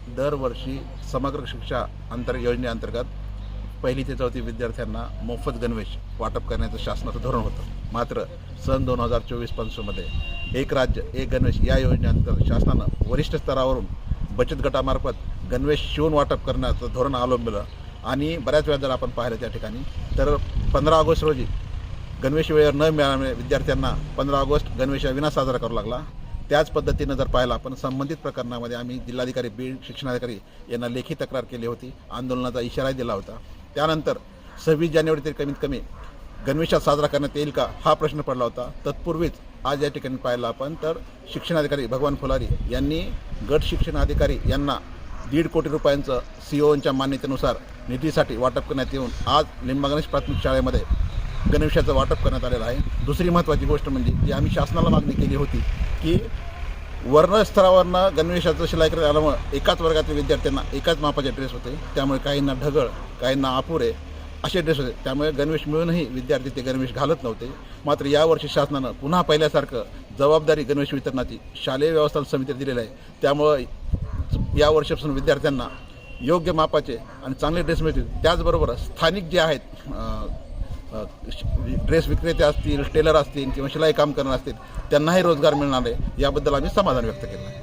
दरवर्षी समग्र शिक्षा योजनेअंतर्गत 1ली ते 4थी विद्यार्थ्यांना मोफत गणवेश वाटप करण्याचं शासनाचं धोरण होतं. मात्र सन 2024-25मध्ये एक राज्य एक गणवेश या योजनेअंतर्गत शासनानं वरिष्ठ स्तरावरून बचत गटामार्फत गणवेश शिवून वाटप करण्याचं धोरण अवलंबलं. आणि बऱ्याच वेळा जर आपण पाहिलं त्या ठिकाणी तर 15 ऑगस्ट रोजी गणवेश वेळेवर न मिळाल्यामुळे विद्यार्थ्यांना 15 ऑगस्ट गणवेशाविना साजरा करावा लागला. त्याच पद्धतीनं जर पाहिलं आपण संबंधित प्रकरणामध्ये आम्ही जिल्हाधिकारी बीड शिक्षणाधिकारी यांना लेखी तक्रार केली होती, आंदोलनाचा इशारा दिला होता. त्यानंतर 26 जानेवारी तरी कमीत कमी गणवेशात साजरा करण्यात येईल का हा प्रश्न पडला होता. तत्पूर्वीच आज या ठिकाणी पाहिलं आपण तर शिक्षणाधिकारी भगवान फुलारी यांनी गट शिक्षणाधिकारी यांना 1.5 कोटी रुपयांचं COच्या मान्यतेनुसार निधीसाठी वाटप करण्यात येऊन आज लिंबागणेश प्राथमिक शाळेमध्ये गणवेशाचं वाटप करण्यात आलेलं आहे. दुसरी महत्त्वाची गोष्ट म्हणजे जी आम्ही शासनाला मागणी केली होती की वर्णस्तरावरनं गणवेशाचं शिलाई करण्यात आल्यामुळं एकाच वर्गातील विद्यार्थ्यांना एकाच मापाचे ड्रेस होते. त्यामुळे काहींना ढगळ काहींना अपुरे असे ड्रेस होते. त्यामुळे गणवेश मिळूनही विद्यार्थी ते गणवेश घालत नव्हते. मात्र यावर्षी शासनानं पुन्हा पहिल्यासारखं जबाबदारी गणवेश वितरणाची शालेय व्यवस्थापन समितीला दिलेलं आहे. त्यामुळं यावर्षीपासून विद्यार्थ्यांना योग्य मापाचे आणि चांगले ड्रेस मिळतील. त्याचबरोबर स्थानिक जे आहेत ड्रेस विक्रेते असतील, टेलर असतील किंवा शिलाई काम करणारे असतील त्यांनाही रोजगार मिळणार आहे. याबद्दल आम्ही समाधान व्यक्त केलं आहे.